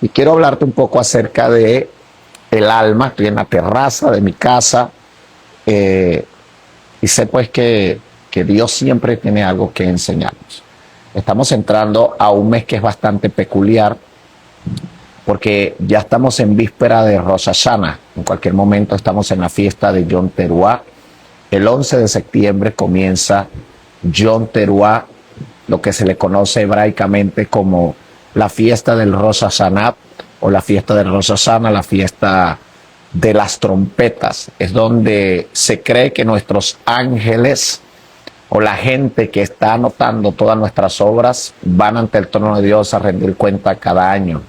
Y quiero hablarte un poco acerca de el alma. Estoy en la terraza de mi casa y sé pues que Dios siempre tiene algo que enseñarnos. Estamos entrando a un mes que es bastante peculiar porque ya estamos en víspera de Rosh Hashanah. En cualquier momento estamos en la fiesta de Yom Teruah. El 11 de septiembre comienza Yom Teruah, lo que se le conoce hebraicamente como la fiesta del Rosh Hashanah o la fiesta del Rosh Hashanah, la fiesta de las trompetas. Es donde se cree que nuestros ángeles o la gente que está anotando todas nuestras obras van ante el trono de Dios a rendir cuenta cada año.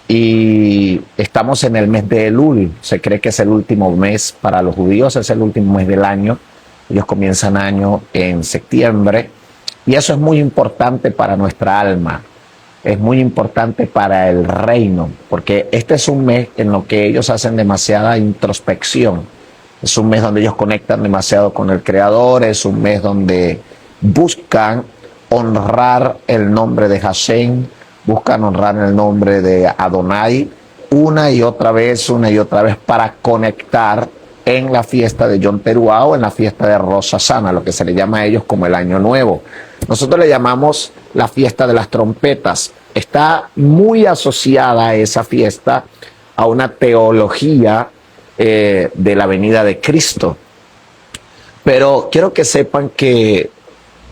Y estamos en el mes de Elul, se cree que es el último mes para los judíos, es el último mes del año. Ellos comienzan año en septiembre y eso es muy importante para nuestra alma, es muy importante para el reino, porque este es un mes en lo que ellos hacen demasiada introspección, es un mes donde ellos conectan demasiado con el Creador, es un mes donde buscan honrar el nombre de Hashem, buscan honrar el nombre de Adonai una y otra vez para conectar en la fiesta de Yom Teruah o en la fiesta de Rosh Hashanah, lo que se le llama a ellos como el Año Nuevo. Nosotros le llamamos la fiesta de las trompetas. Está muy asociada a esa fiesta a una teología de la venida de Cristo. Pero quiero que sepan que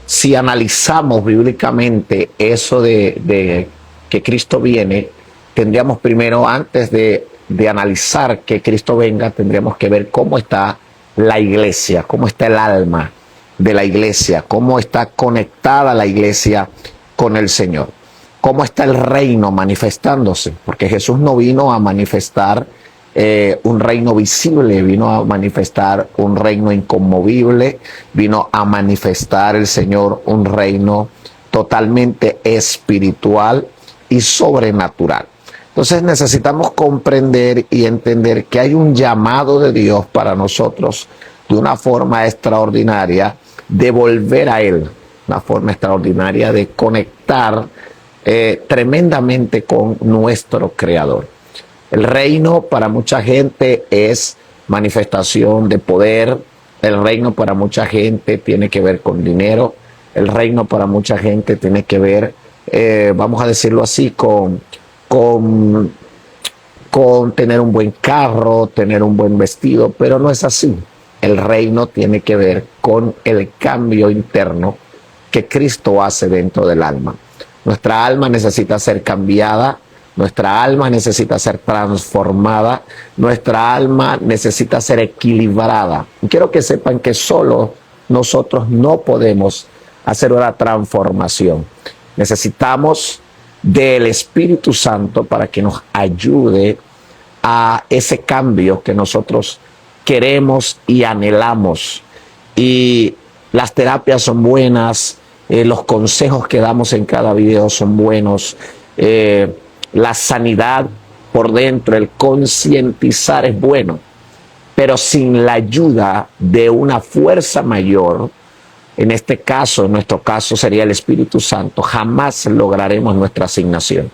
si analizamos bíblicamente eso de que Cristo viene, tendríamos primero, antes de analizar que Cristo venga, tendríamos que ver cómo está la iglesia, cómo está el alma de la iglesia, cómo está conectada la iglesia con el Señor, cómo está el reino manifestándose, porque Jesús no vino a manifestar un reino visible, vino a manifestar un reino inconmovible, vino a manifestar el Señor un reino totalmente espiritual y sobrenatural. Entonces necesitamos comprender y entender que hay un llamado de Dios para nosotros de una forma extraordinaria de volver a Él, una forma extraordinaria de conectar tremendamente con nuestro Creador. El reino para mucha gente es manifestación de poder, el reino para mucha gente tiene que ver con dinero, el reino para mucha gente tiene que ver, vamos a decirlo así, con tener un buen carro, tener un buen vestido, pero no es así. El reino tiene que ver con el cambio interno que Cristo hace dentro del alma. Nuestra alma necesita ser cambiada, nuestra alma necesita ser transformada, nuestra alma necesita ser equilibrada. Y quiero que sepan que solo nosotros no podemos hacer una transformación. Necesitamos del Espíritu Santo para que nos ayude a ese cambio que nosotros queremos y anhelamos. Y las terapias son buenas, los consejos que damos en cada video son buenos, la sanidad por dentro, el concientizar es bueno, pero sin la ayuda de una fuerza mayor, en este caso, en nuestro caso sería el Espíritu Santo, jamás lograremos nuestra asignación,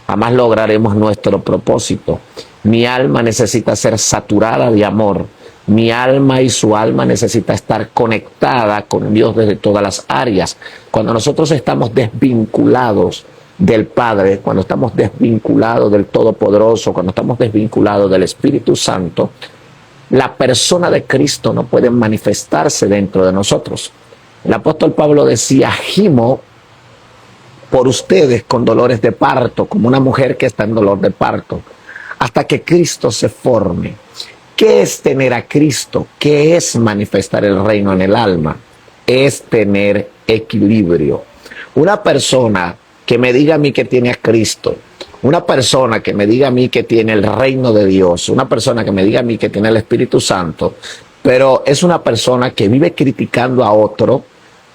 jamás lograremos nuestro propósito. Mi alma necesita ser saturada de amor, mi alma y su alma necesita estar conectada con Dios desde todas las áreas. Cuando nosotros estamos desvinculados del Padre, cuando estamos desvinculados del Todopoderoso, cuando estamos desvinculados del Espíritu Santo, la persona de Cristo no puede manifestarse dentro de nosotros. El apóstol Pablo decía: gimo por ustedes con dolores de parto, como una mujer que está en dolor de parto, hasta que Cristo se forme. ¿Qué es tener a Cristo? ¿Qué es manifestar el reino en el alma? Es tener equilibrio. Una persona que me diga a mí que tiene a Cristo, una persona que me diga a mí que tiene el reino de Dios, una persona que me diga a mí que tiene el Espíritu Santo, pero es una persona que vive criticando a otro,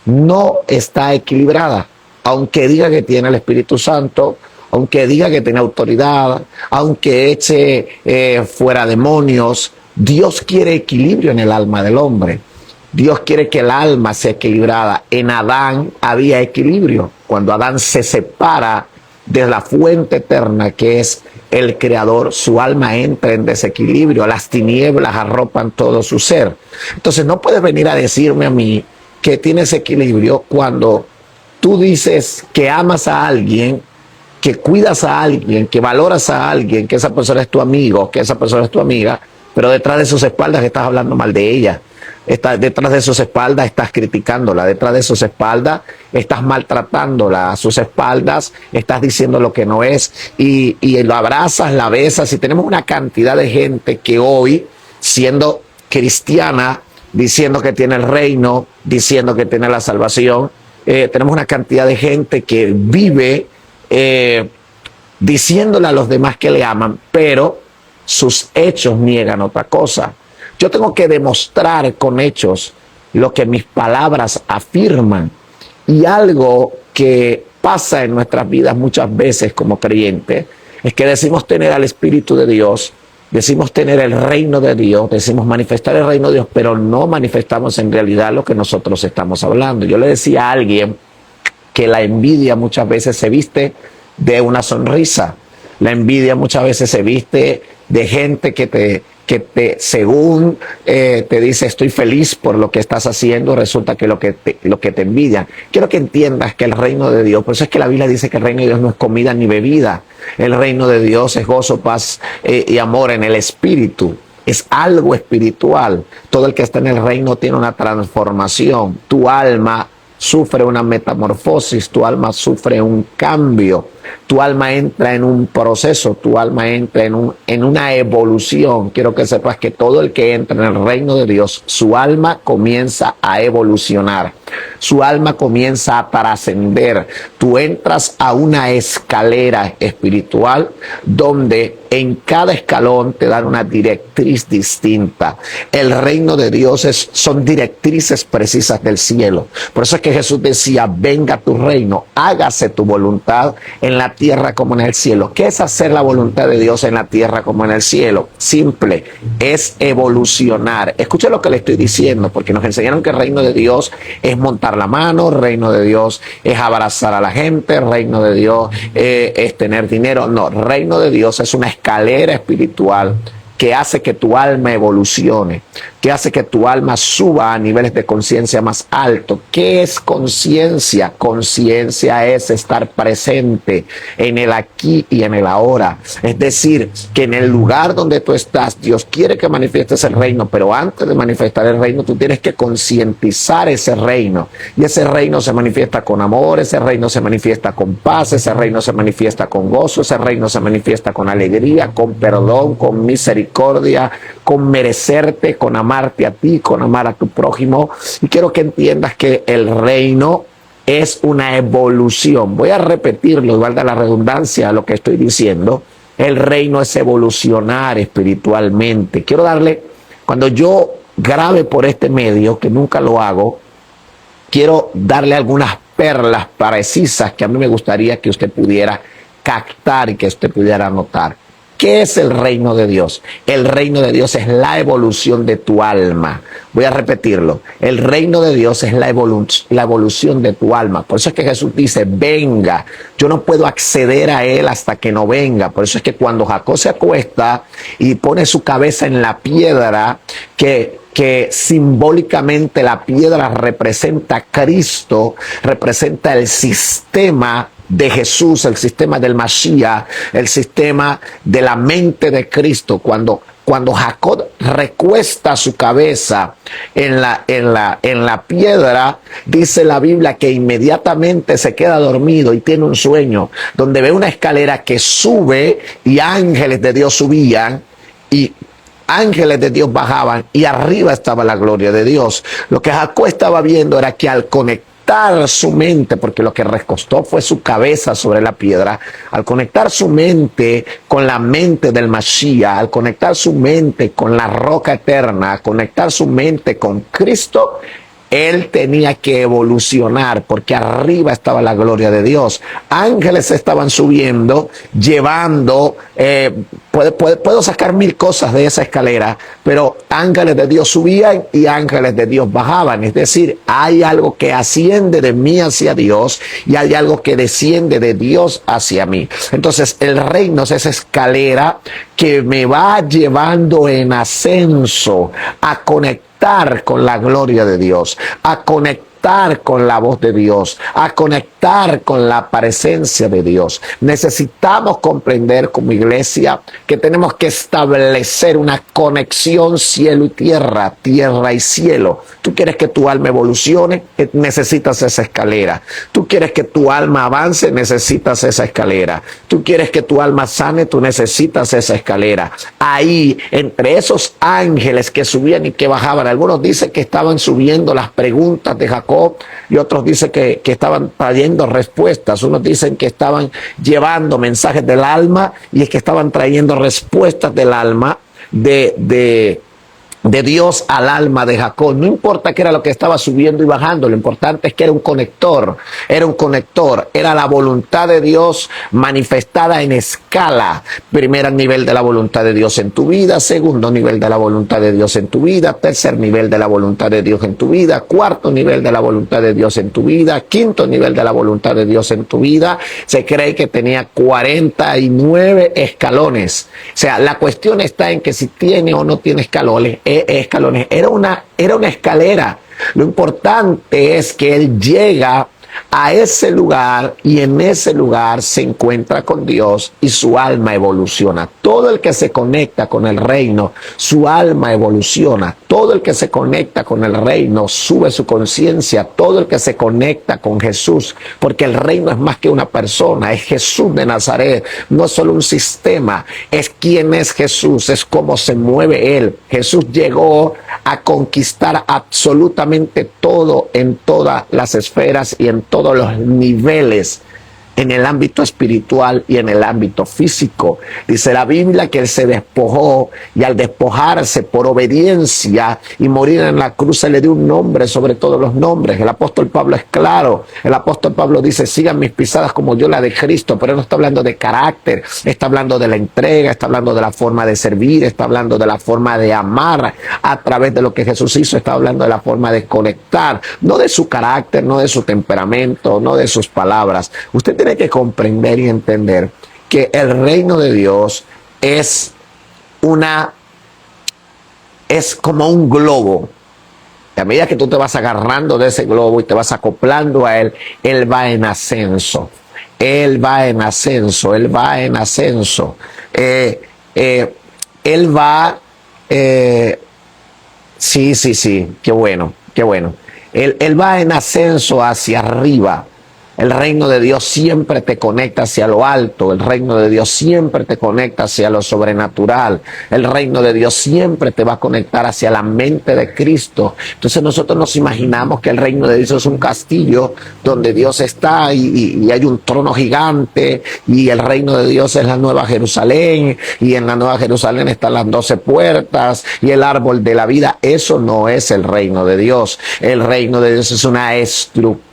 no está equilibrada. Aunque diga que tiene el Espíritu Santo, aunque diga que tiene autoridad, aunque eche fuera demonios, Dios quiere equilibrio en el alma del hombre. Dios quiere que el alma sea equilibrada. En Adán había equilibrio. Cuando Adán se separa de la fuente eterna que es el Creador, su alma entra en desequilibrio, las tinieblas arropan todo su ser. Entonces no puedes venir a decirme a mí que tienes equilibrio cuando tú dices que amas a alguien, que cuidas a alguien, que valoras a alguien, que esa persona es tu amigo, que esa persona es tu amiga, pero detrás de sus espaldas estás hablando mal de ella. Detrás de sus espaldas estás criticándola, detrás de sus espaldas estás maltratándola, a sus espaldas estás diciendo lo que no es y lo abrazas, la besas. Y tenemos una cantidad de gente que hoy, siendo cristiana, diciendo que tiene el reino, diciendo que tiene la salvación, tenemos una cantidad de gente que vive diciéndole a los demás que le aman, pero sus hechos niegan otra cosa. Yo tengo que demostrar con hechos lo que mis palabras afirman. Y algo que pasa en nuestras vidas muchas veces como creyentes es que decimos tener al Espíritu de Dios, decimos tener el reino de Dios, decimos manifestar el reino de Dios, pero no manifestamos en realidad lo que nosotros estamos hablando. Yo le decía a alguien que la envidia muchas veces se viste de una sonrisa. La envidia muchas veces se viste de gente que te según te dice estoy feliz por lo que estás haciendo, resulta que lo que te envidian. Quiero que entiendas que el reino de Dios, por eso es que la Biblia dice que el reino de Dios no es comida ni bebida. El reino de Dios es gozo, paz y amor en el espíritu. Es algo espiritual. Todo el que está en el reino tiene una transformación. Tu alma sufre una metamorfosis, tu alma sufre un cambio, tu alma entra en un proceso, tu alma entra en una evolución. Quiero que sepas que todo el que entra en el reino de Dios, su alma comienza a evolucionar, su alma comienza a trascender. Tú entras a una escalera espiritual donde en cada escalón te dan una directriz distinta. El reino de Dios son directrices precisas del cielo. Por eso es que Jesús decía, venga tu reino, hágase tu voluntad en la tierra como en el cielo. ¿Qué es hacer la voluntad de Dios en la tierra como en el cielo? Simple, es evolucionar. Escuche lo que le estoy diciendo, porque nos enseñaron que el reino de Dios es montar la mano, el reino de Dios es abrazar a la gente, el reino de Dios es tener dinero. No, el reino de Dios es una escalera espiritual que hace que tu alma evolucione, que hace que tu alma suba a niveles de conciencia más altos. ¿Qué es conciencia? Conciencia es estar presente en el aquí y en el ahora. Es decir, que en el lugar donde tú estás, Dios quiere que manifiestes el reino, pero antes de manifestar el reino, tú tienes que concientizar ese reino. Y ese reino se manifiesta con amor, ese reino se manifiesta con paz, ese reino se manifiesta con gozo, ese reino se manifiesta con alegría, con perdón, con misericordia, con merecerte, con amarte a ti, con amar a tu prójimo. Y quiero que entiendas que el reino es una evolución. Voy a repetirlo, valga la redundancia a lo que estoy diciendo. El reino es evolucionar espiritualmente. Quiero darle, cuando yo grabe por este medio, que nunca lo hago, quiero darle algunas perlas precisas que a mí me gustaría que usted pudiera captar y que usted pudiera notar. ¿Qué es el reino de Dios? El reino de Dios es la evolución de tu alma. Voy a repetirlo. El reino de Dios es la evolución de tu alma. Por eso es que Jesús dice, venga. Yo no puedo acceder a Él hasta que no venga. Por eso es que cuando Jacob se acuesta y pone su cabeza en la piedra, que simbólicamente la piedra representa a Cristo, representa el sistema de Jesús, el sistema del Mashiach, el sistema de la mente de Cristo. Cuando Jacob recuesta su cabeza en la piedra, dice la Biblia que inmediatamente se queda dormido y tiene un sueño, donde ve una escalera que sube y ángeles de Dios subían y ángeles de Dios bajaban y arriba estaba la gloria de Dios. Lo que Jacob estaba viendo era que al conectar su mente, porque lo que recostó fue su cabeza sobre la piedra, al conectar su mente con la mente del Mashiach, al conectar su mente con la roca eterna, al conectar su mente con Cristo, él tenía que evolucionar porque arriba estaba la gloria de Dios. Ángeles estaban subiendo, llevando Puedo sacar mil cosas de esa escalera, pero ángeles de Dios subían y ángeles de Dios bajaban. Es decir, hay algo que asciende de mí hacia Dios y hay algo que desciende de Dios hacia mí. Entonces, el reino es esa escalera que me va llevando en ascenso a conectar con la gloria de Dios, a conectar con la voz de Dios, a conectar con la presencia de Dios. Necesitamos comprender como iglesia que tenemos que establecer una conexión cielo y tierra, tierra y cielo. Tú quieres que tu alma evolucione, necesitas esa escalera. Tú quieres que tu alma avance, necesitas esa escalera. Tú quieres que tu alma sane, tú necesitas esa escalera. Ahí, entre esos ángeles que subían y que bajaban, algunos dicen que estaban subiendo las preguntas de Jacob, y otros dicen que estaban trayendo respuestas. Unos dicen que estaban llevando mensajes del alma y es que estaban trayendo respuestas del alma de Dios al alma de Jacob. No importa qué era lo que estaba subiendo y bajando, lo importante es que era un conector, era la voluntad de Dios manifestada en escala. Primer nivel de la voluntad de Dios en tu vida, segundo nivel de la voluntad de Dios en tu vida, tercer nivel de la voluntad de Dios en tu vida, cuarto nivel de la voluntad de Dios en tu vida, quinto nivel de la voluntad de Dios en tu vida. Se cree que tenía 49 escalones. O sea, la cuestión está en que si tiene o no tiene escalones, era una escalera. Lo importante es que él llega a ese lugar y en ese lugar se encuentra con Dios y su alma evoluciona. Todo el que se conecta con el reino, su alma evoluciona. Todo el que se conecta con el reino sube su conciencia. Todo el que se conecta con Jesús, porque el reino es más que una persona, es Jesús de Nazaret. No es solo un sistema, es quién es Jesús, es cómo se mueve él. Jesús llegó a conquistar absolutamente todo en todas las esferas y en todos los niveles, en el ámbito espiritual y en el ámbito físico. Dice la Biblia que él se despojó y al despojarse por obediencia y morir en la cruz se le dio un nombre sobre todos los nombres. El apóstol Pablo es claro. El apóstol Pablo dice: sigan mis pisadas como yo la de Cristo. Pero él no está hablando de carácter, está hablando de la entrega, está hablando de la forma de servir, está hablando de la forma de amar a través de lo que Jesús hizo, está hablando de la forma de conectar, no de su carácter, no de su temperamento, no de sus palabras. Usted tiene que comprender y entender que el reino de Dios es como un globo. A medida que tú te vas agarrando de ese globo y te vas acoplando a él, él va en ascenso. Él va en ascenso, él va en ascenso. Él va, sí, qué bueno. Él va en ascenso hacia arriba. El reino de Dios siempre te conecta hacia lo alto. El reino de Dios siempre te conecta hacia lo sobrenatural. El reino de Dios siempre te va a conectar hacia la mente de Cristo. Entonces nosotros nos imaginamos que el reino de Dios es un castillo donde Dios está y hay un trono gigante y el reino de Dios es la Nueva Jerusalén y en la Nueva Jerusalén están las 12 puertas y el árbol de la vida. Eso no es el reino de Dios. El reino de Dios es una estructura.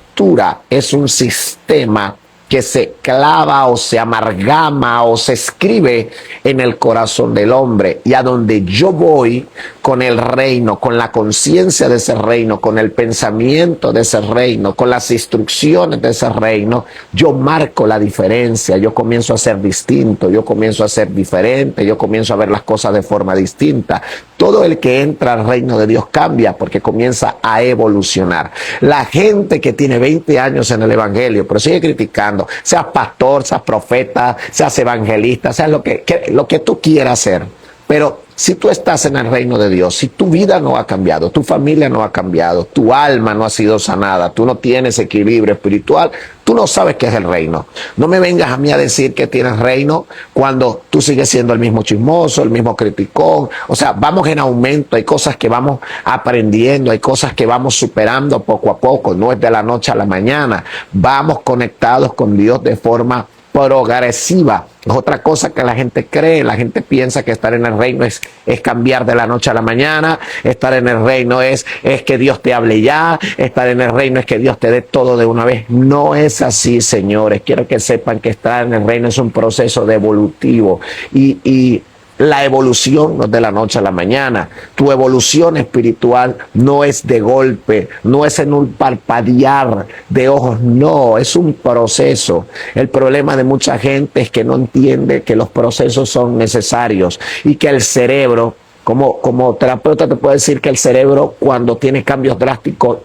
Es un sistema que se clava o se amalgama o se escribe en el corazón del hombre, y a donde yo voy con el reino, con la conciencia de ese reino, con el pensamiento de ese reino, con las instrucciones de ese reino, yo marco la diferencia, yo comienzo a ser distinto, yo comienzo a ser diferente, yo comienzo a ver las cosas de forma distinta. Todo el que entra al reino de Dios cambia porque comienza a evolucionar. La gente que tiene 20 años en el evangelio, pero sigue criticando, seas pastor, seas profeta, seas evangelista, seas lo que tú quieras ser. Pero si tú estás en el reino de Dios, si tu vida no ha cambiado, tu familia no ha cambiado, tu alma no ha sido sanada, tú no tienes equilibrio espiritual, tú no sabes qué es el reino. No me vengas a mí a decir que tienes reino cuando tú sigues siendo el mismo chismoso, el mismo criticón. O sea, vamos en aumento, hay cosas que vamos aprendiendo, hay cosas que vamos superando poco a poco, no es de la noche a la mañana. Vamos conectados con Dios de forma progresiva. Es otra cosa que la gente cree. La gente piensa que estar en el reino es cambiar de la noche a la mañana. Estar en el reino es que Dios te hable ya. Estar en el reino es que Dios te dé todo de una vez. No es así, señores. Quiero que sepan que estar en el reino es un proceso de evolutivo. Y La evolución no es de la noche a la mañana. Tu evolución espiritual no es de golpe, no es en un parpadear de ojos, no, es un proceso. El problema de mucha gente es que no entiende que los procesos son necesarios y que el cerebro, como terapeuta te puedo decir que el cerebro cuando tiene cambios drásticos,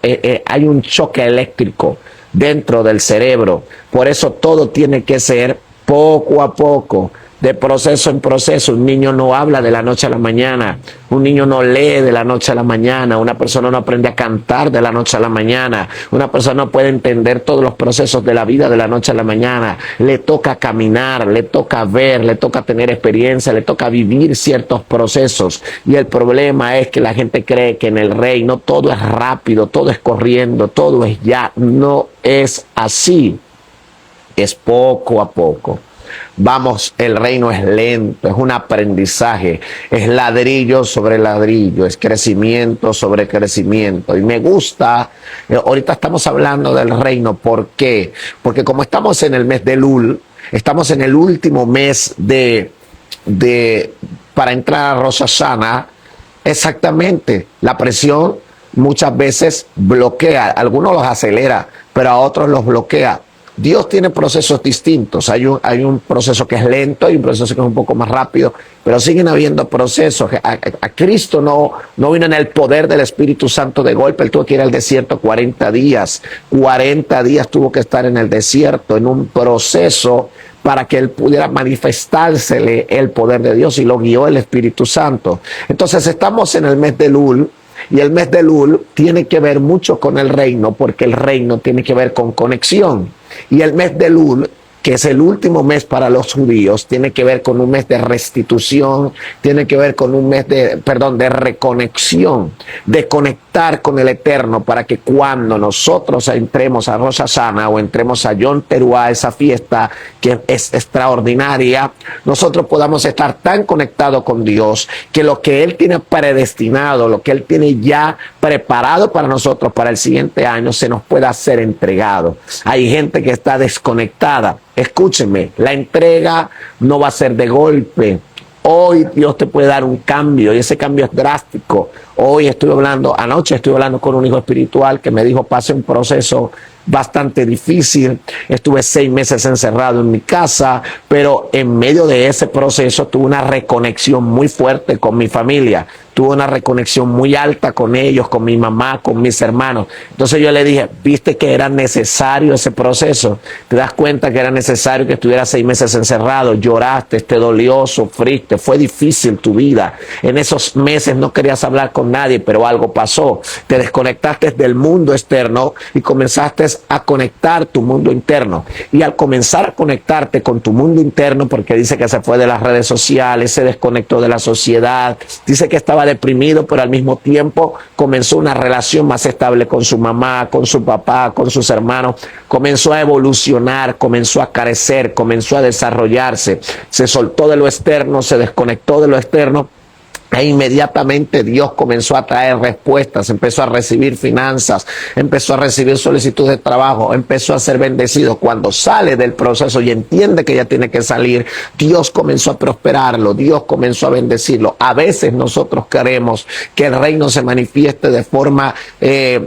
hay un choque eléctrico dentro del cerebro. Por eso todo tiene que ser poco a poco, de proceso en proceso. Un niño no habla de la noche a la mañana, un niño no lee de la noche a la mañana, una persona no aprende a cantar de la noche a la mañana, una persona no puede entender todos los procesos de la vida de la noche a la mañana. Le toca caminar, le toca ver, le toca tener experiencia, le toca vivir ciertos procesos. Y el problema es que la gente cree que en el reino todo es rápido, todo es corriendo, todo es ya. No es así, es poco a poco. Vamos, el reino es lento, es un aprendizaje, es ladrillo sobre ladrillo, es crecimiento sobre crecimiento. Y me gusta, ahorita estamos hablando del reino, ¿por qué? Porque como estamos en el mes de Elul, estamos en el último mes para entrar a Rosh Hashanah, exactamente, la presión muchas veces bloquea, algunos los acelera, pero a otros los bloquea. Dios tiene procesos distintos, hay un proceso que es lento, hay un proceso que es un poco más rápido, pero siguen habiendo procesos. A Cristo no vino en el poder del Espíritu Santo de golpe, Él tuvo que ir al desierto 40 días, 40 días tuvo que estar en el desierto, en un proceso para que Él pudiera manifestársele el poder de Dios y lo guió el Espíritu Santo. Entonces estamos en el mes de Elul. Y el mes de Elul tiene que ver mucho con el reino, porque el reino tiene que ver con conexión. Y el mes de Elul, que es el último mes para los judíos, tiene que ver con un mes de restitución, tiene que ver con un mes de reconexión, de conectar con el Eterno, para que cuando nosotros entremos a Rosh Hashanah o entremos a Yom Teruah, esa fiesta que es extraordinaria, nosotros podamos estar tan conectados con Dios que lo que Él tiene predestinado, lo que Él tiene ya preparado para nosotros para el siguiente año, se nos pueda ser entregado. Hay gente que está desconectada. Escúchenme, la entrega no va a ser de golpe. Hoy Dios te puede dar un cambio y ese cambio es drástico. Anoche estuve hablando con un hijo espiritual que me dijo, pasé un proceso bastante difícil, estuve 6 meses encerrado en mi casa, pero en medio de ese proceso tuve una reconexión muy fuerte con mi familia, tuve una reconexión muy alta con ellos, con mi mamá, con mis hermanos. Entonces yo le dije, viste que era necesario ese proceso, te das cuenta que era necesario que estuvieras 6 meses encerrado, lloraste, te dolió, sufriste, fue difícil tu vida, en esos meses no querías hablar con nadie, pero algo pasó, te desconectaste del mundo externo y comenzaste a conectar tu mundo interno. Y al comenzar a conectarte con tu mundo interno, porque dice que se fue de las redes sociales, se desconectó de la sociedad, dice que estaba deprimido, pero al mismo tiempo comenzó una relación más estable con su mamá, con su papá, con sus hermanos, comenzó a evolucionar, comenzó a crecer, comenzó a desarrollarse, se soltó de lo externo, se desconectó de lo externo. E inmediatamente Dios comenzó a traer respuestas, empezó a recibir finanzas, empezó a recibir solicitudes de trabajo, empezó a ser bendecido. Cuando sale del proceso y entiende que ya tiene que salir, Dios comenzó a prosperarlo, Dios comenzó a bendecirlo. A veces nosotros queremos que el reino se manifieste de forma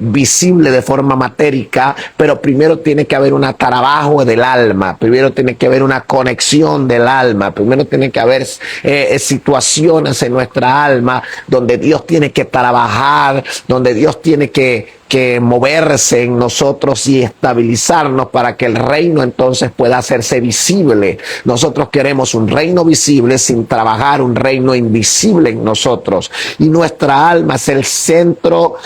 visible, de forma matérica, pero primero tiene que haber un trabajo del alma, primero tiene que haber una conexión del alma, primero tiene que haber situaciones en nuestra alma donde Dios tiene que trabajar, donde Dios tiene que moverse en nosotros y estabilizarnos para que el reino entonces pueda hacerse visible. Nosotros queremos un reino visible sin trabajar un reino invisible en nosotros. Y nuestra alma es el centro,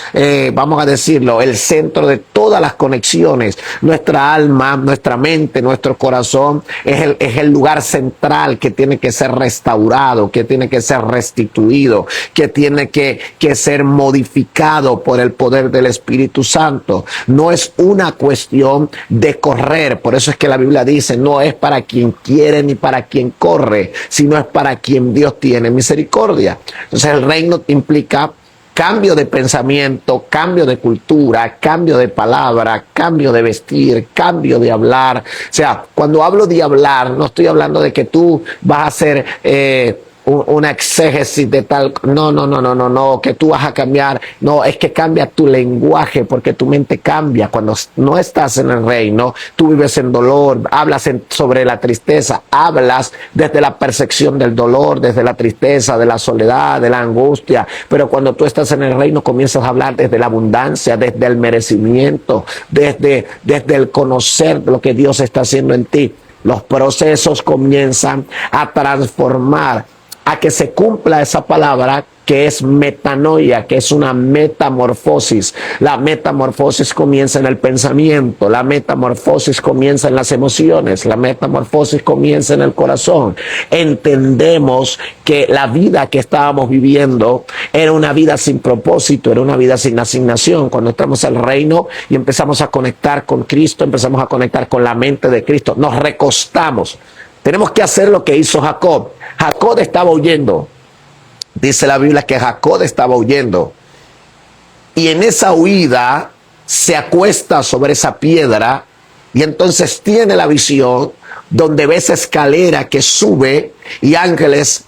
vamos a decirlo, el centro de todas las conexiones. Nuestra alma, nuestra mente, nuestro corazón es el lugar central que tiene que ser restaurado, que tiene que ser restituido, que tiene que ser modificado por el poder del Espíritu Santo. No es una cuestión de correr, por eso es que la Biblia dice, no es para quien quiere ni para quien corre, sino es para quien Dios tiene misericordia. Entonces el reino implica cambio de pensamiento, cambio de cultura, cambio de palabra, cambio de vestir, cambio de hablar. O sea, cuando hablo de hablar, no estoy hablando de que tú vas a ser una exégesis de tal, no, que tú vas a cambiar, no, es que cambia tu lenguaje porque tu mente cambia. Cuando no estás en el reino, tú vives en dolor, hablas sobre la tristeza, hablas desde la percepción del dolor, desde la tristeza, de la soledad, de la angustia, pero cuando tú estás en el reino comienzas a hablar desde la abundancia, desde el merecimiento, desde el conocer lo que Dios está haciendo en ti. Los procesos comienzan a transformar, a que se cumpla esa palabra que es metanoia, que es una metamorfosis. La metamorfosis comienza en el pensamiento, la metamorfosis comienza en las emociones, la metamorfosis comienza en el corazón. Entendemos que la vida que estábamos viviendo era una vida sin propósito, era una vida sin asignación. Cuando entramos al reino y empezamos a conectar con Cristo, empezamos a conectar con la mente de Cristo, nos recostamos. Tenemos que hacer lo que hizo Jacob. Jacob estaba huyendo. Dice la Biblia que Jacob estaba huyendo. Y en esa huida se acuesta sobre esa piedra y entonces tiene la visión donde ve esa escalera que sube y ángeles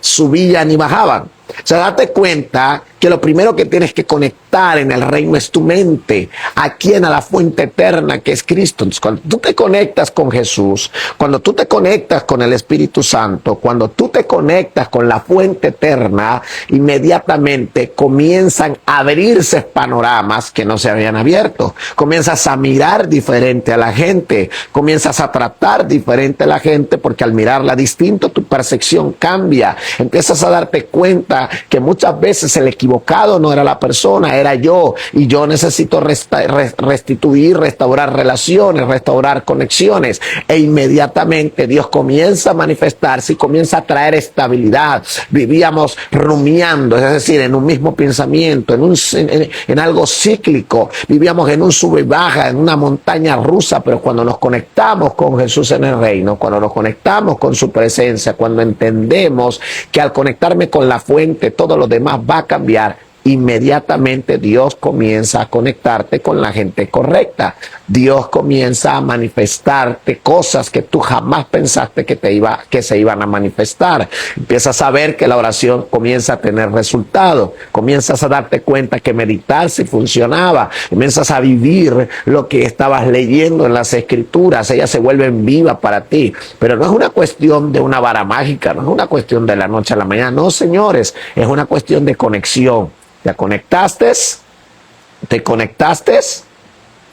subían y bajaban. O sea, date cuenta que lo primero que tienes que conectar en el reino es tu mente. ¿A quién? A la fuente eterna que es Cristo. Entonces, cuando tú te conectas con Jesús, cuando tú te conectas con el Espíritu Santo, cuando tú te conectas con la fuente eterna, inmediatamente comienzan a abrirse panoramas que no se habían abierto. Comienzas a mirar diferente a la gente, comienzas a tratar diferente a la gente, porque al mirarla distinto tu percepción cambia. Empiezas a darte cuenta que muchas veces el equivocado no era la persona, era yo, y yo necesito restituir, restaurar relaciones, restaurar conexiones, e inmediatamente Dios comienza a manifestarse y comienza a traer estabilidad. Vivíamos rumiando, es decir, en un mismo pensamiento, en algo cíclico, vivíamos en un sube y baja, en una montaña rusa, pero cuando nos conectamos con Jesús en el reino, cuando nos conectamos con su presencia, cuando entendemos que al conectarme con la fuente todo lo demás va a cambiar, inmediatamente Dios comienza a conectarte con la gente correcta. Dios comienza a manifestarte cosas que tú jamás pensaste que se iban a manifestar. Empiezas a ver que la oración comienza a tener resultado. Comienzas a darte cuenta que meditar sí funcionaba. Comienzas a vivir lo que estabas leyendo en las escrituras. Ellas se vuelven vivas para ti. Pero no es una cuestión de una vara mágica, no es una cuestión de la noche a la mañana. No, señores, es una cuestión de conexión. Te conectaste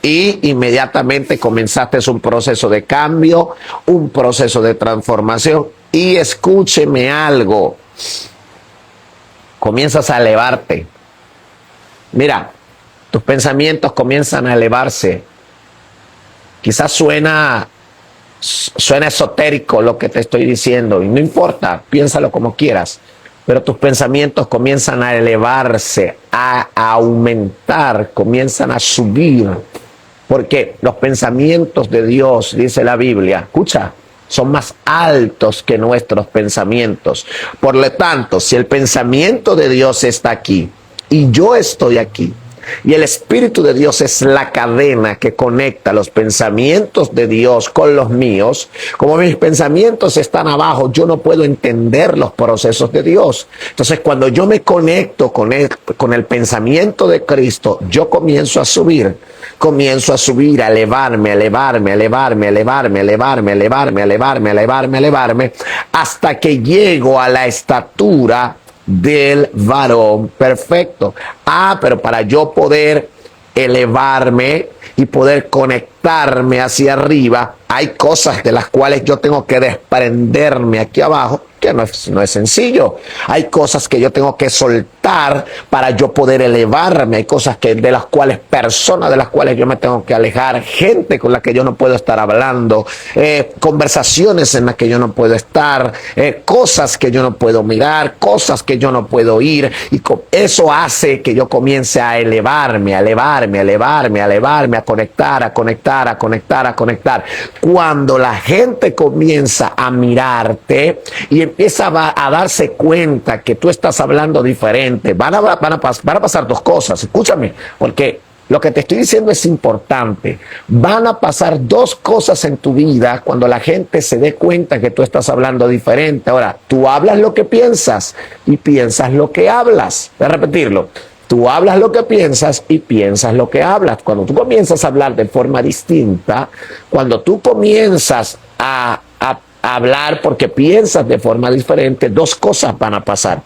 y inmediatamente comenzaste un proceso de cambio, un proceso de transformación. Y escúcheme algo, comienzas a elevarte. Mira, tus pensamientos comienzan a elevarse. Quizás suena esotérico lo que te estoy diciendo, y no importa, piénsalo como quieras. Pero tus pensamientos comienzan a elevarse, a aumentar, comienzan a subir. Porque los pensamientos de Dios, dice la Biblia, escucha, son más altos que nuestros pensamientos. Por lo tanto, si el pensamiento de Dios está aquí y yo estoy aquí, y el Espíritu de Dios es la cadena que conecta los pensamientos de Dios con los míos. Como mis pensamientos están abajo, yo no puedo entender los procesos de Dios. Entonces, cuando yo me conecto con el pensamiento de Cristo, yo comienzo a subir, a elevarme, hasta que llego a la estatura del varón perfecto. Pero para yo poder elevarme y poder conectarme hacia arriba, hay cosas de las cuales yo tengo que desprenderme aquí abajo, que no es sencillo. Hay cosas que yo tengo que soltar para yo poder elevarme. Hay cosas personas de las cuales yo me tengo que alejar, gente con la que yo no puedo estar hablando, conversaciones en las que yo no puedo estar, cosas que yo no puedo mirar, cosas que yo no puedo oír, y eso hace que yo comience a elevarme, a conectar. Cuando la gente comienza a mirarte y empieza a darse cuenta que tú estás hablando diferente, van a pasar dos cosas. Escúchame, porque Lo que te estoy diciendo es importante. Van a pasar dos cosas en tu vida cuando la gente se dé cuenta que tú estás hablando diferente. Ahora, tú hablas lo que piensas y piensas lo que hablas. Voy a repetirlo. Tú hablas lo que piensas y piensas lo que hablas. Cuando tú comienzas a hablar de forma distinta, cuando tú comienzas a hablar porque piensas de forma diferente, dos cosas van a pasar.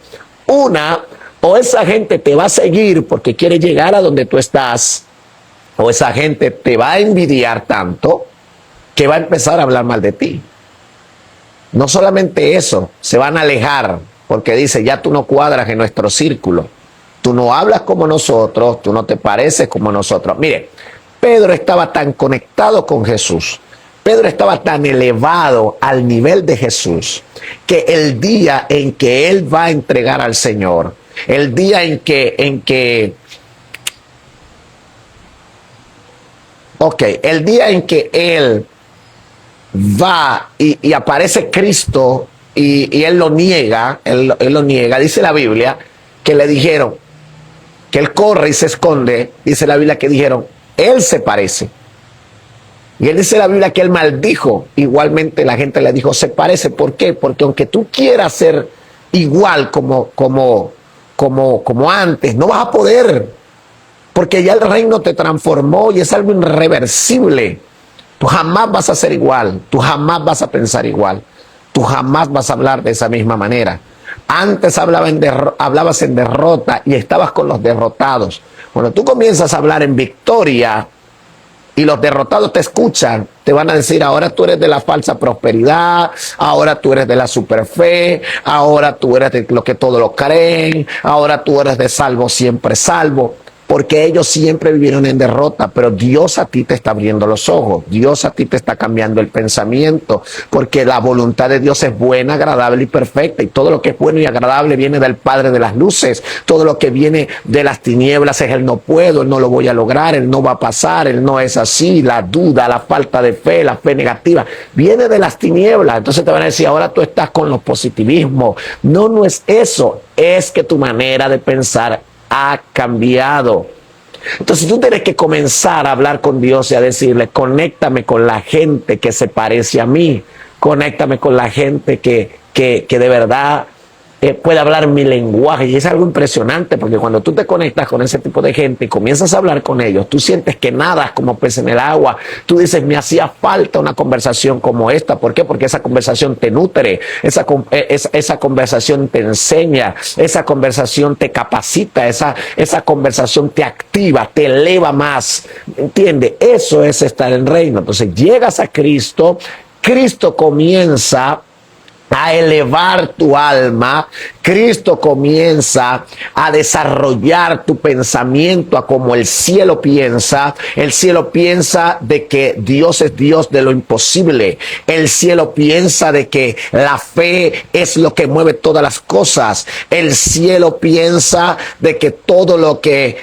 Una, o esa gente te va a seguir porque quiere llegar a donde tú estás, o esa gente te va a envidiar tanto que va a empezar a hablar mal de ti. No solamente eso, se van a alejar porque dice, ya tú no cuadras en nuestro círculo. Tú no hablas como nosotros, tú no te pareces como nosotros. Mire, Pedro estaba tan conectado con Jesús, Pedro estaba tan elevado al nivel de Jesús, que el día en que él va a entregar al Señor, el día el día en que él va y aparece Cristo y él lo niega, él lo niega, dice la Biblia, que le dijeron, que él corre y se esconde, dice la Biblia que dijeron, él se parece. Y él dice la Biblia que él maldijo, igualmente la gente le dijo, se parece. ¿Por qué? Porque aunque tú quieras ser igual como antes, no vas a poder, porque ya el reino te transformó y es algo irreversible. Tú jamás vas a ser igual, tú jamás vas a pensar igual, tú jamás vas a hablar de esa misma manera. Antes hablabas en derrota y estabas con los derrotados. Cuando tú comienzas a hablar en victoria y los derrotados te escuchan, te van a decir, ahora tú eres de la falsa prosperidad, ahora tú eres de la superfe, ahora tú eres de lo que todos lo creen, ahora tú eres de salvo siempre salvo. Porque ellos siempre vivieron en derrota, pero Dios a ti te está abriendo los ojos, Dios a ti te está cambiando el pensamiento, porque la voluntad de Dios es buena, agradable y perfecta, y todo lo que es bueno y agradable viene del Padre de las luces, todo lo que viene de las tinieblas es el no puedo, el no lo voy a lograr, el no va a pasar, el no es así, la duda, la falta de fe, la fe negativa, viene de las tinieblas. Entonces te van a decir, ahora tú estás con los positivismos. No, no es eso, es que tu manera de pensar ha cambiado. Entonces tú tienes que comenzar a hablar con Dios y a decirle, conéctame con la gente que se parece a mí, conéctame con la gente que de verdad puede hablar mi lenguaje. Y es algo impresionante, porque cuando tú te conectas con ese tipo de gente y comienzas a hablar con ellos, tú sientes que nadas como pez en el agua. Tú dices, me hacía falta una conversación como esta. ¿Por qué? Porque esa conversación te nutre, esa conversación te enseña, esa conversación te capacita, esa conversación te activa, te eleva más. ¿Entiendes? Eso es estar en reino. Entonces llegas a Cristo, Cristo comienza a elevar tu alma, Cristo comienza a desarrollar tu pensamiento a como el cielo piensa de que Dios es Dios de lo imposible, el cielo piensa de que la fe es lo que mueve todas las cosas, el cielo piensa de que todo lo que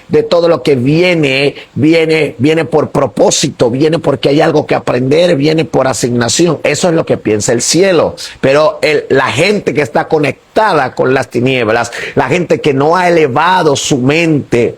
viene por propósito, viene porque hay algo que aprender, viene por asignación. Eso es lo que piensa el cielo, pero la gente que está conectada con las tinieblas, la gente que no ha elevado su mente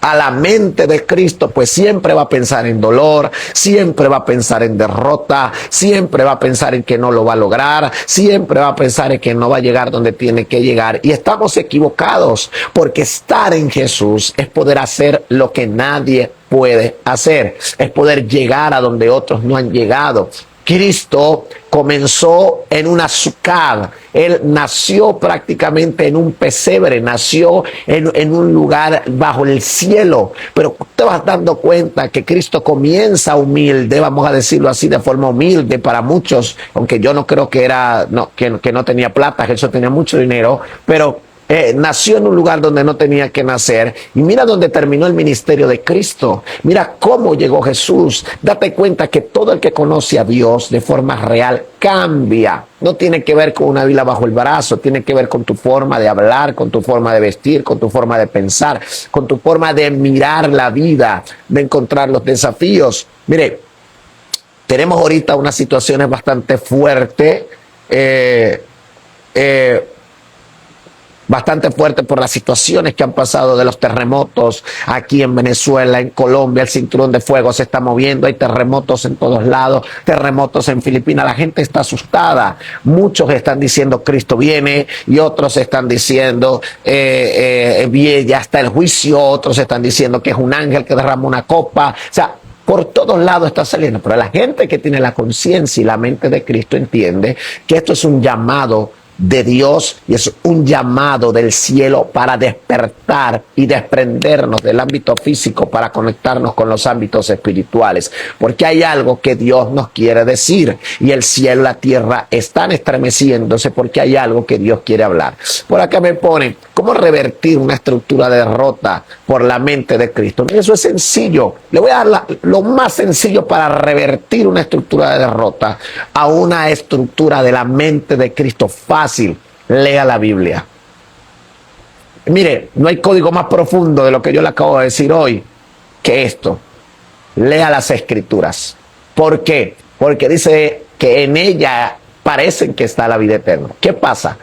a la mente de Cristo, pues siempre va a pensar en dolor, siempre va a pensar en derrota, siempre va a pensar en que no lo va a lograr, siempre va a pensar en que no va a llegar donde tiene que llegar. Y estamos equivocados, porque estar en Jesús es poder hacer lo que nadie puede hacer, es poder llegar a donde otros no han llegado. Cristo comenzó en una sucad, él nació prácticamente en un pesebre, nació en un lugar bajo el cielo, pero te vas dando cuenta que Cristo comienza humilde, vamos a decirlo así, de forma humilde para muchos, aunque yo no creo que que no tenía plata, Jesús tenía mucho dinero, pero nació en un lugar donde no tenía que nacer. Y mira dónde terminó el ministerio de Cristo. Mira cómo llegó Jesús. Date cuenta que todo el que conoce a Dios de forma real cambia. No tiene que ver con una Biblia bajo el brazo, tiene que ver con tu forma de hablar, con tu forma de vestir, con tu forma de pensar, con tu forma de mirar la vida, de encontrar los desafíos. Mire, tenemos ahorita unas situaciones bastante fuertes. bastante fuerte por las situaciones que han pasado de los terremotos aquí en Venezuela, en Colombia. El cinturón de fuego se está moviendo, hay terremotos en todos lados, terremotos en Filipinas. La gente está asustada. Muchos están diciendo Cristo viene y otros están diciendo ya está el juicio. Otros están diciendo que es un ángel que derrama una copa. O sea, por todos lados está saliendo. Pero la gente que tiene la conciencia y la mente de Cristo entiende que esto es un llamado de Dios y es un llamado del cielo para despertar y desprendernos del ámbito físico para conectarnos con los ámbitos espirituales, porque hay algo que Dios nos quiere decir y el cielo y la tierra están estremeciéndose porque hay algo que Dios quiere hablar. Por acá me ponen cómo revertir una estructura de derrota por la mente de Cristo. Eso es sencillo. Le voy a dar lo más sencillo para revertir una estructura de derrota a una estructura de la mente de Cristo. Fácil. Lea la Biblia. Mire, no hay código más profundo de lo que yo le acabo de decir hoy que esto. Lea las Escrituras. ¿Por qué? Porque dice que en ella parecen que está la vida eterna. ¿Qué pasa?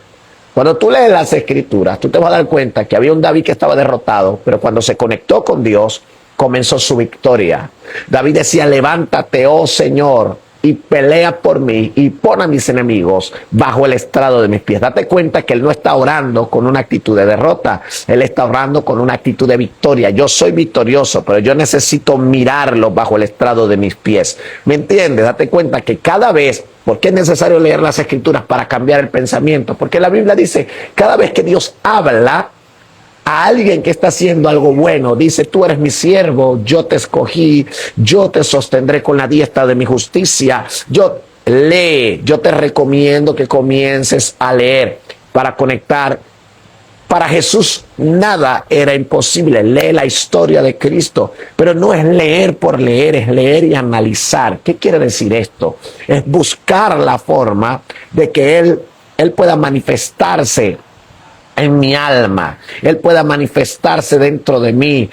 Cuando tú lees las Escrituras, tú te vas a dar cuenta que había un David que estaba derrotado, pero cuando se conectó con Dios, comenzó su victoria. David decía, levántate, oh Señor, y pelea por mí y pon a mis enemigos bajo el estrado de mis pies. Date cuenta que él no está orando con una actitud de derrota, él está orando con una actitud de victoria. Yo soy victorioso, pero yo necesito mirarlo bajo el estrado de mis pies. ¿Me entiendes? Date cuenta que cada vez, ¿por qué es necesario leer las Escrituras para cambiar el pensamiento? Porque la Biblia dice, cada vez que Dios habla a alguien que está haciendo algo bueno, dice, tú eres mi siervo, yo te escogí, yo te sostendré con la diestra de mi justicia. Lee, yo te recomiendo que comiences a leer para conectar. Para Jesús nada era imposible. Lee la historia de Cristo, pero no es leer por leer, es leer y analizar. ¿Qué quiere decir esto? Es buscar la forma de que Él pueda manifestarse en mi alma, Él pueda manifestarse dentro de mí,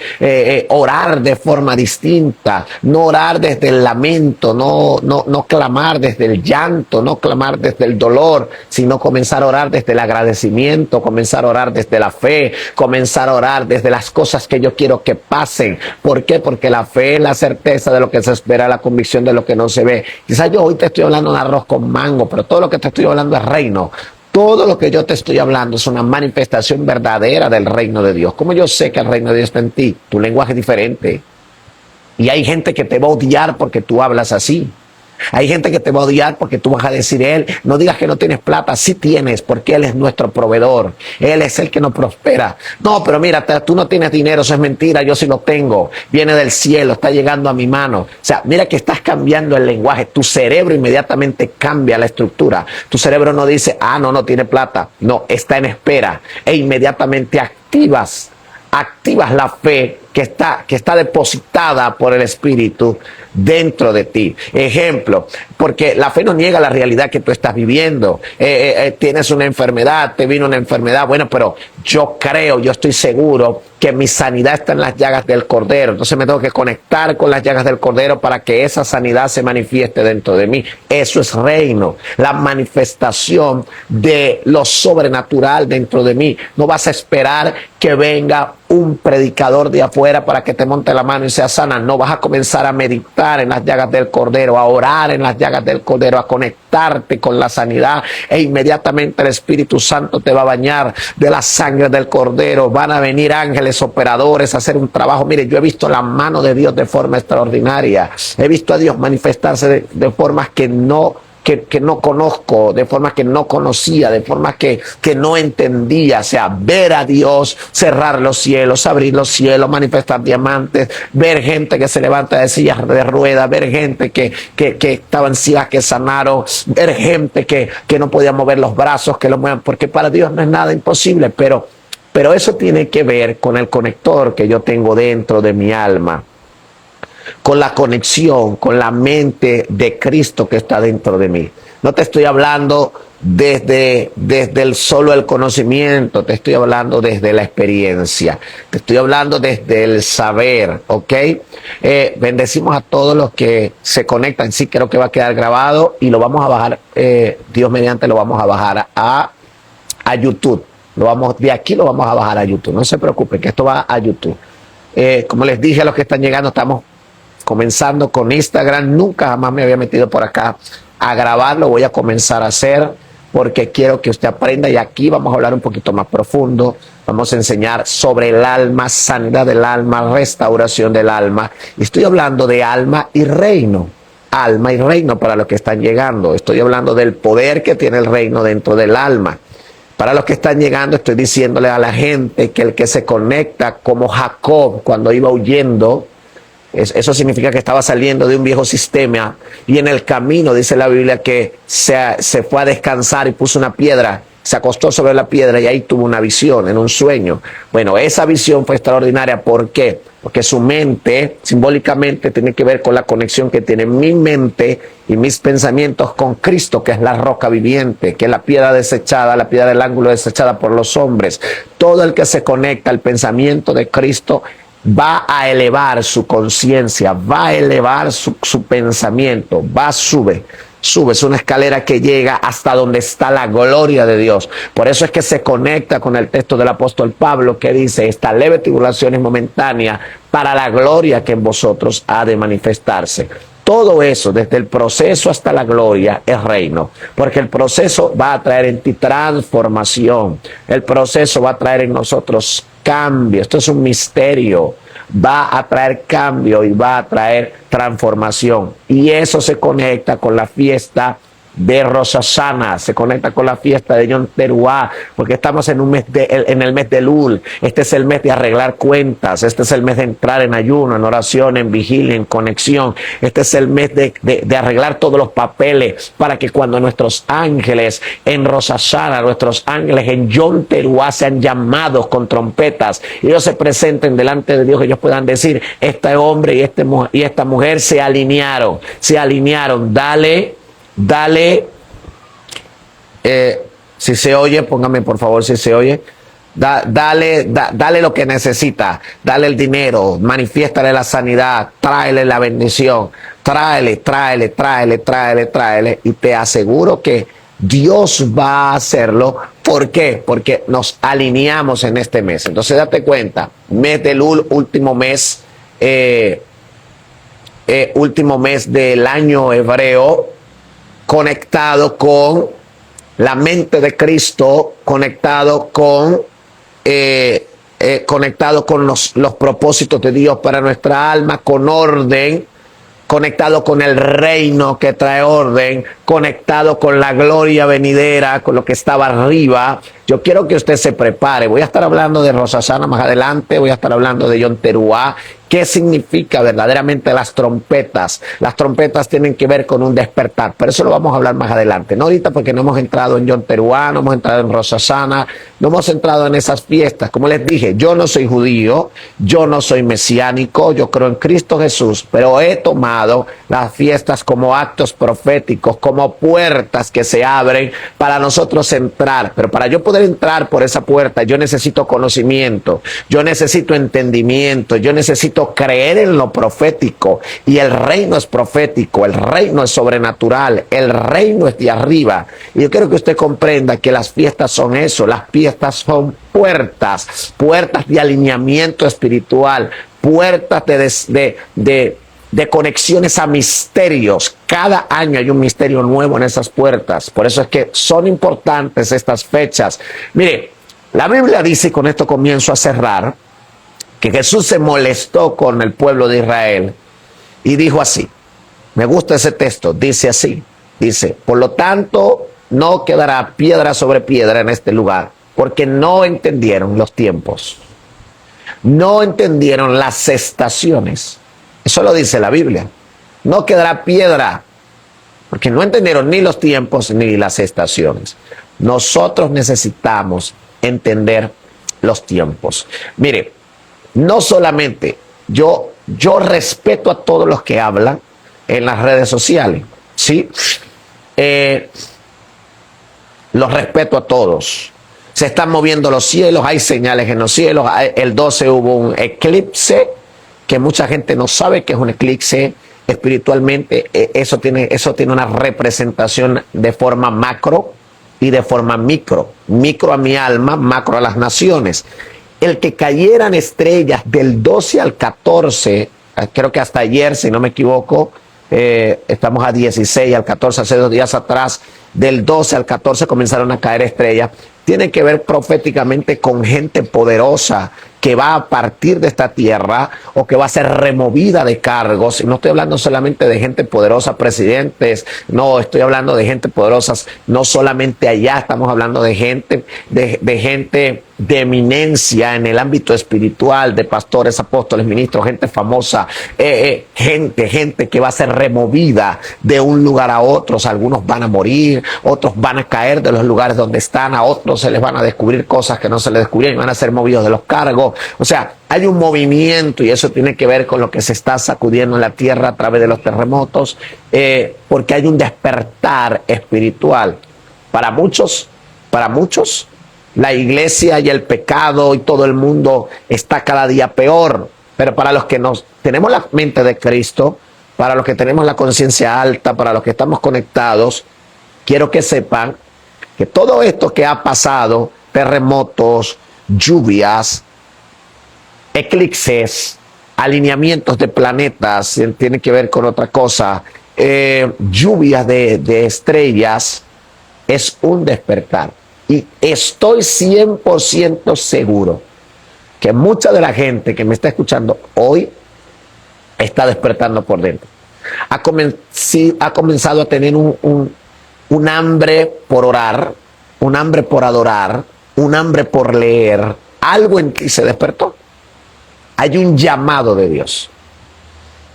orar de forma distinta, no orar desde el lamento, no clamar desde el llanto, no clamar desde el dolor, sino comenzar a orar desde el agradecimiento, comenzar a orar desde la fe, comenzar a orar desde las cosas que yo quiero que pasen. ¿Por qué? Porque la fe es la certeza de lo que se espera, la convicción de lo que no se ve. Quizás yo hoy te estoy hablando de un arroz con mango, pero todo lo que te estoy hablando es reino. Todo lo que yo te estoy hablando es una manifestación verdadera del reino de Dios. ¿Cómo yo sé que el reino de Dios está en ti? Tu lenguaje es diferente. Y hay gente que te va a odiar porque tú hablas así. Hay gente que te va a odiar porque tú vas a decir, Él, no digas que no tienes plata, sí tienes, porque Él es nuestro proveedor, Él es el que nos prospera. No, pero mira, tú no tienes dinero, eso es mentira, yo sí lo tengo, viene del cielo, está llegando a mi mano. O sea, mira que estás cambiando el lenguaje, tu cerebro inmediatamente cambia la estructura. Tu cerebro no dice, no tiene plata, no, está en espera, e inmediatamente activas la fe que está depositada por el Espíritu dentro de ti. Ejemplo, porque la fe no niega la realidad que tú estás viviendo. Tienes una enfermedad, te vino una enfermedad, bueno, pero yo estoy seguro que mi sanidad está en las llagas del Cordero. Entonces me tengo que conectar con las llagas del Cordero para que esa sanidad se manifieste dentro de mí. Eso es reino, la manifestación de lo sobrenatural dentro de mí. No vas a esperar que venga un predicador de afuera para que te monte la mano y sea sana. No, vas a comenzar a meditar en las llagas del Cordero, a orar en las llagas del Cordero, a conectarte con la sanidad, e inmediatamente el Espíritu Santo te va a bañar de la sangre del Cordero. Van a venir ángeles operadores a hacer un trabajo. Mire, yo he visto la mano de Dios de forma extraordinaria. He visto a Dios manifestarse de formas que no conozco, de formas que no conocía, de formas que no entendía. O sea, ver a Dios, cerrar los cielos, abrir los cielos, manifestar diamantes, ver gente que se levanta de sillas de ruedas, ver gente que estaban ciegas, que sanaron, ver gente que no podía mover los brazos, que lo muevan, porque para Dios no es nada imposible, pero eso tiene que ver con el conector que yo tengo dentro de mi alma, con la conexión, con la mente de Cristo que está dentro de mí. No te estoy hablando desde el conocimiento, te estoy hablando desde la experiencia, te estoy hablando desde el saber, ¿ok? Bendecimos a todos los que se conectan. Sí, creo que va a quedar grabado y lo vamos a bajar, Dios mediante lo vamos a bajar a YouTube. De aquí lo vamos a bajar a YouTube. No se preocupen, que esto va a YouTube. Como les dije a los que están llegando, estamos comenzando con Instagram. Nunca jamás me había metido por acá a grabarlo. Voy a comenzar a hacer porque quiero que usted aprenda, y aquí vamos a hablar un poquito más profundo. Vamos a enseñar sobre el alma, sanidad del alma, restauración del alma. Y estoy hablando de alma y reino. Alma y reino para los que están llegando. Estoy hablando del poder que tiene el reino dentro del alma. Para los que están llegando, estoy diciéndole a la gente que el que se conecta como Jacob cuando iba huyendo, eso significa que estaba saliendo de un viejo sistema, y en el camino dice la Biblia que se fue a descansar y puso una piedra, se acostó sobre la piedra y ahí tuvo una visión, en un sueño. Bueno, esa visión fue extraordinaria. ¿Por qué? Porque su mente simbólicamente tiene que ver con la conexión que tiene mi mente y mis pensamientos con Cristo, que es la roca viviente, que es la piedra desechada, la piedra del ángulo desechada por los hombres. Todo el que se conecta al pensamiento de Cristo va a elevar su conciencia, va a elevar su pensamiento, sube, es una escalera que llega hasta donde está la gloria de Dios. Por eso es que se conecta con el texto del apóstol Pablo que dice: esta leve tribulación es momentánea para la gloria que en vosotros ha de manifestarse. Todo eso, desde el proceso hasta la gloria, es reino, porque el proceso va a traer en ti transformación, el proceso va a traer en nosotros cambio. Esto es un misterio. Va a traer cambio y va a traer transformación, y eso se conecta con la fiesta de Rosh Hashanah, se conecta con la fiesta de Yom Teruah, porque estamos en el mes de Elul. Este es el mes de arreglar cuentas, este es el mes de entrar en ayuno, en oración, en vigilia, en conexión. Este es el mes de arreglar todos los papeles, para que cuando nuestros ángeles en Rosh Hashanah, nuestros ángeles en Yom Teruah sean llamados con trompetas, y ellos se presenten delante de Dios, ellos puedan decir: este hombre y esta mujer se alinearon. Dale, si se oye, póngame por favor si se oye. Dale lo que necesita, dale el dinero, manifiéstale la sanidad, tráele la bendición, tráele, y te aseguro que Dios va a hacerlo. ¿Por qué? Porque nos alineamos en este mes. Entonces date cuenta, mes de Elul, último mes del año hebreo, conectado con la mente de Cristo, conectado con los propósitos de Dios para nuestra alma, con orden, conectado con el reino que trae orden, conectado con la gloria venidera, con lo que estaba arriba. Yo quiero que usted se prepare. Voy a estar hablando de Rosh Hashanah más adelante, voy a estar hablando de Yom Teruah. ¿Qué significa verdaderamente las trompetas? Las trompetas tienen que ver con un despertar, pero eso lo vamos a hablar más adelante. No ahorita, porque no hemos entrado en Yom Teruah, no hemos entrado en Rosh Hashanah, no hemos entrado en esas fiestas. Como les dije, yo no soy judío, yo no soy mesiánico, yo creo en Cristo Jesús, pero he tomado las fiestas como actos proféticos, como puertas que se abren para nosotros entrar. Pero para yo poder entrar por esa puerta, yo necesito conocimiento, yo necesito entendimiento, yo necesito creer en lo profético, y el reino es profético, el reino es sobrenatural, el reino es de arriba. Y yo quiero que usted comprenda que las fiestas son eso, las fiestas son puertas de alineamiento espiritual, puertas de conexiones a misterios. Cada año hay un misterio nuevo en esas puertas. Por eso es que son importantes estas fechas. Mire, la Biblia dice, y con esto comienzo a cerrar, que Jesús se molestó con el pueblo de Israel y dijo así. Me gusta ese texto, dice así. Dice: por lo tanto, no quedará piedra sobre piedra en este lugar, porque no entendieron los tiempos, no entendieron las estaciones. Eso lo dice la Biblia. No quedará piedra, porque no entendieron ni los tiempos ni las estaciones. Nosotros necesitamos entender los tiempos. Mire, no solamente yo respeto a todos los que hablan en las redes sociales, ¿sí? Los respeto a todos. Se están moviendo los cielos, hay señales en los cielos. El 12 hubo un eclipse, que mucha gente no sabe que es un eclipse espiritualmente. Eso tiene una representación de forma macro, y de forma micro, micro a mi alma, macro a las naciones. El que cayeran estrellas del 12 al 14, creo que hasta ayer, si no me equivoco, estamos a 16, al 14, hace 2 días atrás, del 12 al 14 comenzaron a caer estrellas, tiene que ver proféticamente con gente poderosa que va a partir de esta tierra o que va a ser removida de cargos. Y no estoy hablando solamente de gente poderosa, presidentes, no, estoy hablando de gente poderosa, no solamente allá, estamos hablando de gente, de gente de eminencia en el ámbito espiritual, de pastores, apóstoles, ministros, gente famosa, gente que va a ser removida de un lugar a otro. Algunos van a morir, otros van a caer de los lugares donde están, a otros se les van a descubrir cosas que no se les descubrían y van a ser movidos de los cargos. O sea, hay un movimiento y eso tiene que ver con lo que se está sacudiendo en la tierra a través de los terremotos, porque hay un despertar espiritual. Para muchos, la iglesia y el pecado y todo el mundo está cada día peor, pero para los que tenemos la mente de Cristo, para los que tenemos la conciencia alta, para los que estamos conectados, quiero que sepan que todo esto que ha pasado, terremotos, lluvias, eclipses, alineamientos de planetas, tiene que ver con otra cosa, lluvias de estrellas, es un despertar. Y estoy 100% seguro que mucha de la gente que me está escuchando hoy está despertando por dentro. Ha comenzado a tener un hambre por orar, un hambre por adorar, un hambre por leer. Algo en ti se despertó. Hay un llamado de Dios.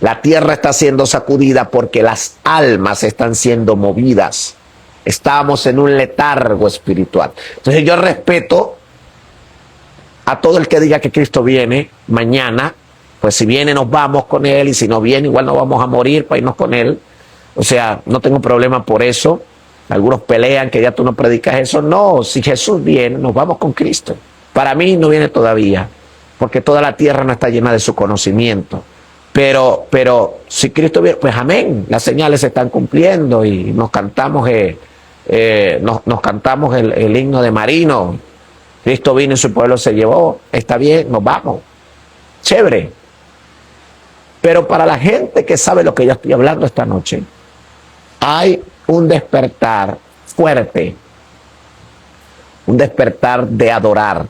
La tierra está siendo sacudida porque las almas están siendo movidas. Estamos en un letargo espiritual. Entonces yo respeto a todo el que diga que Cristo viene mañana. Pues si viene nos vamos con Él, y si no viene igual nos vamos a morir para irnos con Él. O sea, no tengo problema por eso. Algunos pelean que ya tú no predicas eso. No, si Jesús viene, nos vamos con Cristo. Para mí no viene todavía, porque toda la tierra no está llena de su conocimiento. Pero si Cristo viene, pues amén. Las señales se están cumpliendo y nos cantamos nos cantamos el himno de Marino. Cristo vino y su pueblo se llevó. Está bien, nos vamos. Chévere. Pero para la gente que sabe lo que yo estoy hablando esta noche, hay un despertar fuerte, un despertar de adorar,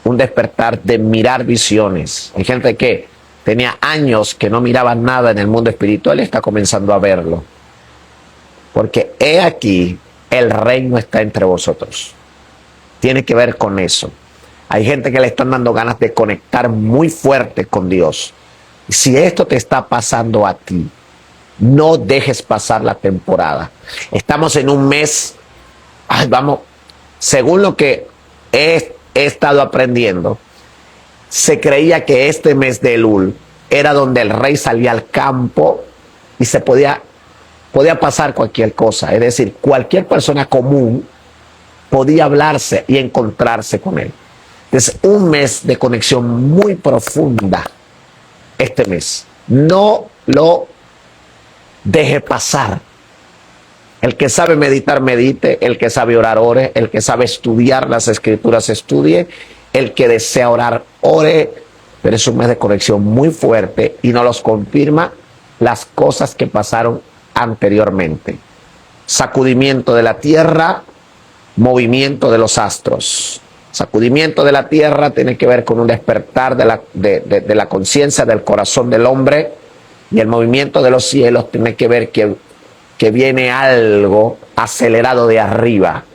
un despertar de mirar visiones. Hay gente que tenía años que no miraba nada en el mundo espiritual y está comenzando a verlo. Porque he aquí, el reino está entre vosotros. Tiene que ver con eso. Hay gente que le están dando ganas de conectar muy fuerte con Dios. Si esto te está pasando a ti, no dejes pasar la temporada. Estamos en un mes, según lo que he estado aprendiendo, se creía que este mes de Elul era donde el rey salía al campo y se podía pasar cualquier cosa. Es decir, cualquier persona común podía hablarse y encontrarse con él. Es un mes de conexión muy profunda. Este mes, no lo deje pasar. El que sabe meditar, medite. El que sabe orar, ore. El que sabe estudiar las escrituras, estudie. El que desea orar, ore. Pero es un mes de conexión muy fuerte y nos los confirma las cosas que pasaron anteriormente. Sacudimiento de la tierra, movimiento de los astros. Sacudimiento de la tierra tiene que ver con un despertar de la conciencia del corazón del hombre, y el movimiento de los cielos tiene que ver que viene algo acelerado de arriba.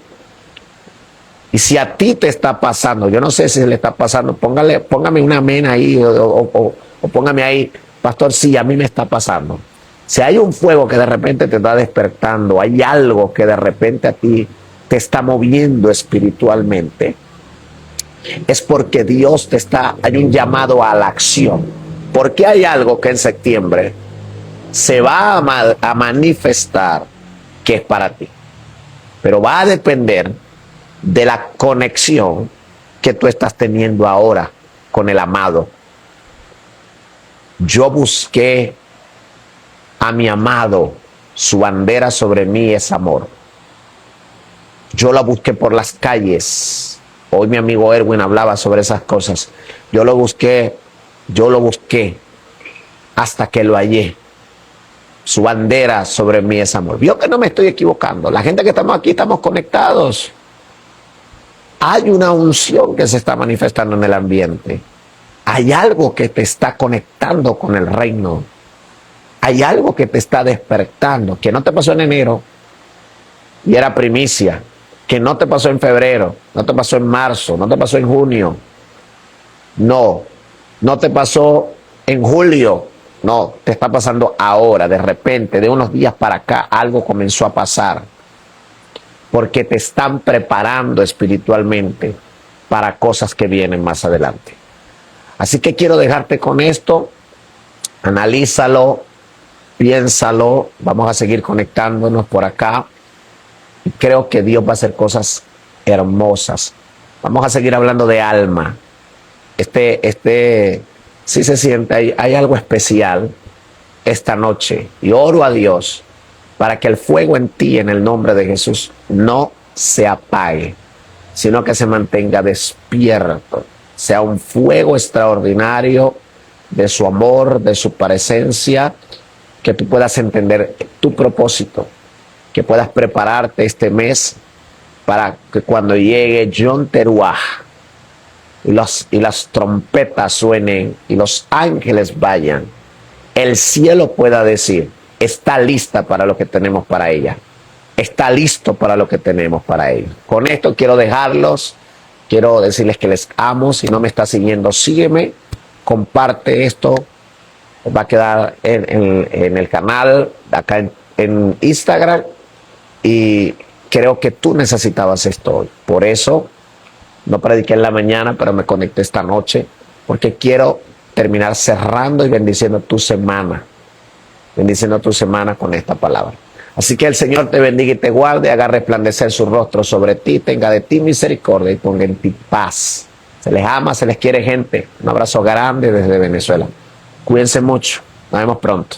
Y si a ti te está pasando, yo no sé si le está pasando, póngame un amén ahí o póngame ahí, pastor, sí, a mí me está pasando. Si hay un fuego que de repente te está despertando, hay algo que de repente a ti te está moviendo espiritualmente, es porque Dios hay un llamado a la acción. Porque hay algo que en septiembre se va a manifestar que es para ti. Pero va a depender de la conexión que tú estás teniendo ahora con el amado. Yo busqué a mi amado, su bandera sobre mí es amor. Yo la busqué por las calles. Hoy mi amigo Erwin hablaba sobre esas cosas. Yo lo busqué hasta que lo hallé. Su bandera sobre mí es amor. Vio que no me estoy equivocando. La gente que estamos aquí estamos conectados. Hay una unción que se está manifestando en el ambiente. Hay algo que te está conectando con el reino. Hay algo que te está despertando, que no te pasó en enero y era primicia, que no te pasó en febrero, no te pasó en marzo, no te pasó en junio, no te pasó en julio, no, te está pasando ahora, de repente, de unos días para acá, algo comenzó a pasar, porque te están preparando espiritualmente para cosas que vienen más adelante. Así que quiero dejarte con esto, analízalo, piénsalo, vamos a seguir conectándonos por acá. Y creo que Dios va a hacer cosas hermosas. Vamos a seguir hablando de alma. Sí se siente, hay algo especial esta noche. Y oro a Dios para que el fuego en ti, en el nombre de Jesús, no se apague, sino que se mantenga despierto. Sea un fuego extraordinario de su amor, de su presencia, que tú puedas entender tu propósito, que puedas prepararte este mes para que cuando llegue Yom Teruah y las trompetas suenen y los ángeles vayan, el cielo pueda decir, está lista para lo que tenemos para ella, está listo para lo que tenemos para ella. Con esto quiero dejarlos, quiero decirles que les amo. Si no me estás siguiendo, sígueme, comparte esto, va a quedar en el canal, acá en Instagram, y creo que tú necesitabas esto hoy. Por eso no prediqué en la mañana, pero me conecté esta noche, porque quiero terminar cerrando y bendiciendo tu semana con esta palabra. Así que el Señor te bendiga y te guarde, haga resplandecer su rostro sobre ti, tenga de ti misericordia y ponga en ti paz. Se les ama, se les quiere, gente. Un abrazo grande desde Venezuela. Cuídense mucho. Nos vemos pronto.